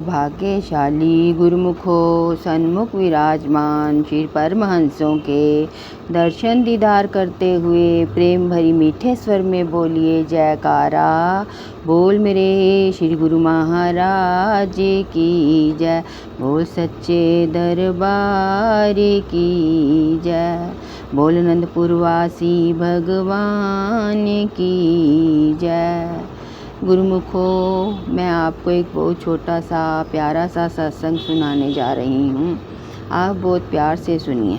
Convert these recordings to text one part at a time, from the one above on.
भाग्यशाली गुरुमुखो सन्मुख विराजमान श्री परमहंसों के दर्शन दीदार करते हुए प्रेम भरी मीठे स्वर में बोलिए जयकारा। बोल मेरे श्री गुरु महाराज की जय, बोल सच्चे दरबार की जय, बोल नंदपुरवासी भगवान की जय। गुरुमुखों, मैं आपको एक बहुत छोटा सा प्यारा सा सत्संग सुनाने जा रही हूँ। आप बहुत प्यार से सुनिए।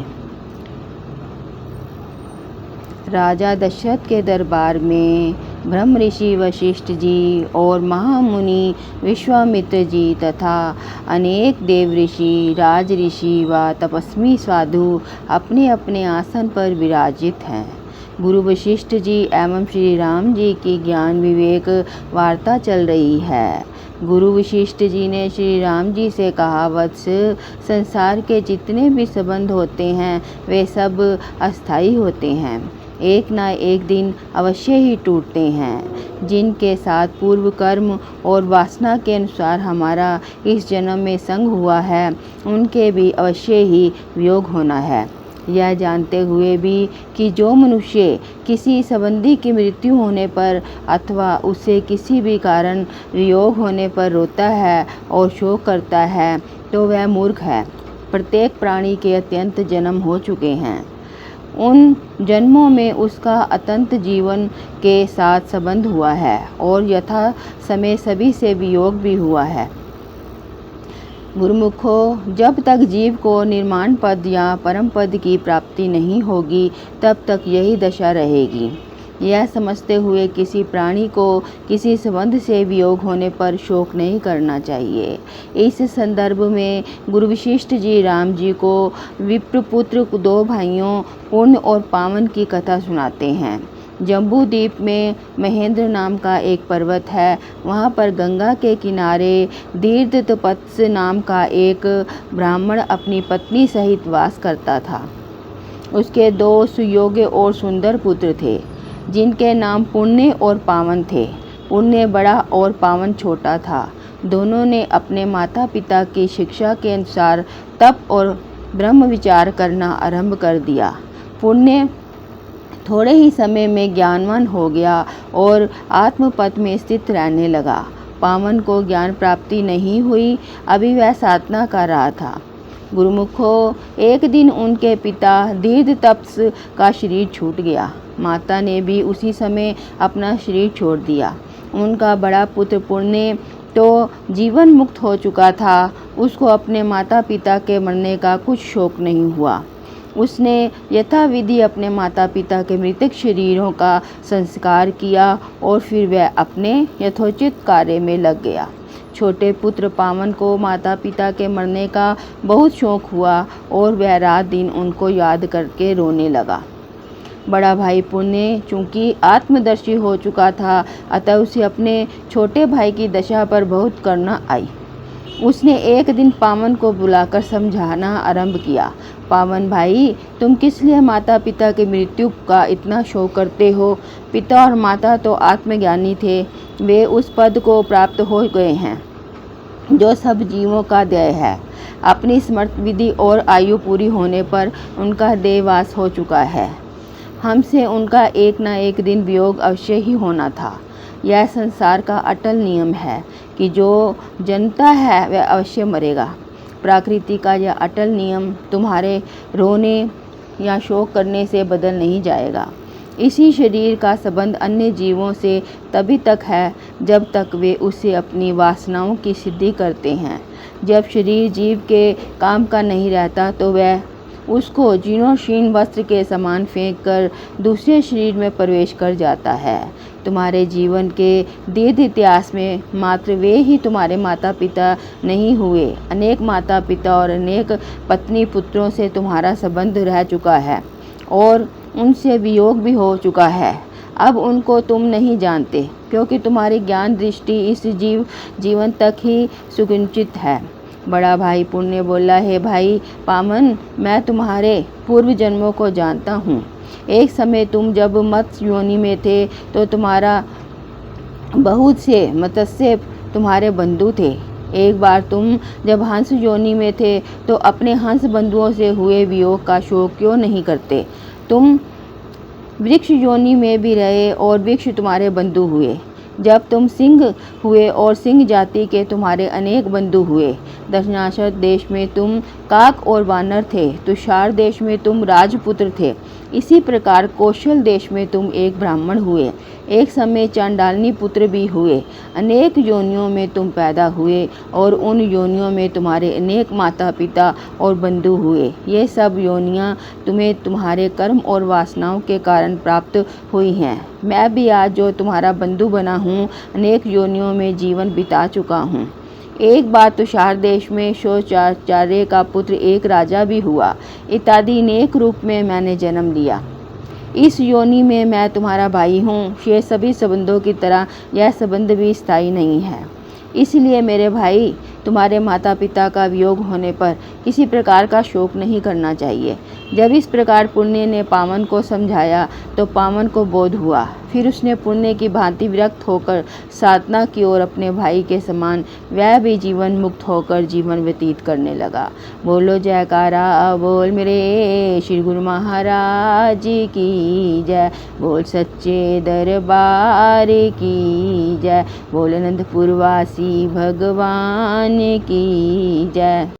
राजा दशरथ के दरबार में ब्रह्म ऋषि वशिष्ठ जी और महामुनि विश्वामित्र जी तथा अनेक देव ऋषि, राज ऋषि व तपस्वी साधु अपने अपने आसन पर विराजित हैं। गुरु वशिष्ठ जी एवं श्री राम जी की ज्ञान विवेक वार्ता चल रही है। गुरु वशिष्ठ जी ने श्री राम जी से कहा, वत्स, संसार के जितने भी संबंध होते हैं वे सब अस्थाई होते हैं, एक ना एक दिन अवश्य ही टूटते हैं। जिनके साथ पूर्व कर्म और वासना के अनुसार हमारा इस जन्म में संग हुआ है उनके भी अवश्य ही वियोग होना है। यह जानते हुए भी कि जो मनुष्य किसी संबंधी की मृत्यु होने पर अथवा उसे किसी भी कारण वियोग होने पर रोता है और शोक करता है तो वह मूर्ख है। प्रत्येक प्राणी के अत्यंत जन्म हो चुके हैं। उन जन्मों में उसका अतंत जीवन के साथ संबंध हुआ है और यथा समय सभी से वियोग भी हुआ है। गुरुमुखों, जब तक जीव को निर्माण पद या परम पद की प्राप्ति नहीं होगी तब तक यही दशा रहेगी। यह समझते हुए किसी प्राणी को किसी संबंध से वियोग होने पर शोक नहीं करना चाहिए। इस संदर्भ में गुरु वशिष्ठ जी राम जी को विप्रपुत्र दो भाइयों पुण्य और पावन की कथा सुनाते हैं। जम्बू द्वीप में महेंद्र नाम का एक पर्वत है। वहाँ पर गंगा के किनारे दीर्घतपत्स नाम का एक ब्राह्मण अपनी पत्नी सहित वास करता था। उसके दो सुयोग्य और सुंदर पुत्र थे जिनके नाम पुण्य और पावन थे। पुण्य बड़ा और पावन छोटा था। दोनों ने अपने माता पिता की शिक्षा के अनुसार तप और ब्रह्म विचार करना आरंभ कर दिया। पुण्य थोड़े ही समय में ज्ञानवान हो गया और आत्मपद में स्थित रहने लगा। पावन को ज्ञान प्राप्ति नहीं हुई, अभी वह साधना कर रहा था। गुरुमुखों, एक दिन उनके पिता दीर्घतपस का शरीर छूट गया। माता ने भी उसी समय अपना शरीर छोड़ दिया। उनका बड़ा पुत्र पुण्य तो जीवन मुक्त हो चुका था। उसको अपने माता पिता के मरने का कुछ शोक नहीं हुआ। उसने यथाविधि अपने माता पिता के मृतक शरीरों का संस्कार किया और फिर वह अपने यथोचित कार्य में लग गया। छोटे पुत्र पावन को माता पिता के मरने का बहुत शौक हुआ और वह रात दिन उनको याद करके रोने लगा। बड़ा भाई पुण्य चूँकि आत्मदर्शी हो चुका था, अतः उसे अपने छोटे भाई की दशा पर बहुत करुणा आई। उसने एक दिन पावन को बुलाकर समझाना आरंभ किया। पावन भाई, तुम किस लिए माता पिता की मृत्यु का इतना शोक करते हो? पिता और माता तो आत्मज्ञानी थे। वे उस पद को प्राप्त हो गए हैं जो सब जीवों का ध्येय है। अपनी स्मृति विधि और आयु पूरी होने पर उनका देहवास हो चुका है। हमसे उनका एक न एक दिन वियोग अवश्य ही होना था। यह संसार का अटल नियम है कि जो जनता है वह अवश्य मरेगा। प्रकृति का यह अटल नियम तुम्हारे रोने या शोक करने से बदल नहीं जाएगा। इसी शरीर का संबंध अन्य जीवों से तभी तक है जब तक वे उससे अपनी वासनाओं की सिद्धि करते हैं। जब शरीर जीव के काम का नहीं रहता तो वह उसको जीर्णशीर्ण वस्त्र के समान फेंक कर दूसरे शरीर में प्रवेश कर जाता है। तुम्हारे जीवन के दीर्घ इतिहास में मात्र वे ही तुम्हारे माता पिता नहीं हुए। अनेक माता पिता और अनेक पत्नी पुत्रों से तुम्हारा संबंध रह चुका है और उनसे वियोग भी हो चुका है। अब उनको तुम नहीं जानते क्योंकि तुम्हारी ज्ञान दृष्टि इस जीवन तक ही सुकुंचित है। बड़ा भाई पुण्य बोला, है भाई पावन, मैं तुम्हारे पूर्व जन्मों को जानता हूँ। एक समय तुम जब मत्स्य योनि में थे तो तुम्हारा बहुत से मत्स्य तुम्हारे बंधु थे। एक बार तुम जब हंस योनि में थे तो अपने हंस बंधुओं से हुए वियोग का शोक क्यों नहीं करते। तुम वृक्ष योनि में भी रहे और वृक्ष तुम्हारे बंधु हुए। जब तुम सिंह हुए और सिंह जाति के तुम्हारे अनेक बंधु हुए। दक्षिणाशर देश में तुम काक और वानर थे। तुषार देश में तुम राजपुत्र थे। इसी प्रकार कौशल देश में तुम एक ब्राह्मण हुए। एक समय चांडालनी पुत्र भी हुए। अनेक योनियों में तुम पैदा हुए और उन योनियों में तुम्हारे अनेक माता पिता और बंधु हुए। ये सब योनियाँ तुम्हें तुम्हारे कर्म और वासनाओं के कारण प्राप्त हुई हैं। मैं भी आज जो तुम्हारा बंधु बना हूँ अनेक योनियों में जीवन बिता चुका हूँ। एक बार तुषार देश में शौचाचार्य का पुत्र एक राजा भी हुआ। इत्यादि अनेक रूप में मैंने जन्म लिया। इस योनि में मैं तुम्हारा भाई हूँ। ये सभी संबंधों की तरह यह संबंध भी स्थायी नहीं है। इसलिए मेरे भाई, तुम्हारे माता पिता का वियोग होने पर किसी प्रकार का शोक नहीं करना चाहिए। जब इस प्रकार पुण्य ने पावन को समझाया तो पावन को बोध हुआ। फिर उसने पुण्य की भांति विरक्त होकर साधना की और अपने भाई के समान वह भी जीवन मुक्त होकर जीवन व्यतीत करने लगा। बोलो जयकारा बोल मेरे श्री गुरु महाराज की जय। बोल सच्चे दरबार की जय। बोल अनंतपुर वासी भगवान की जय।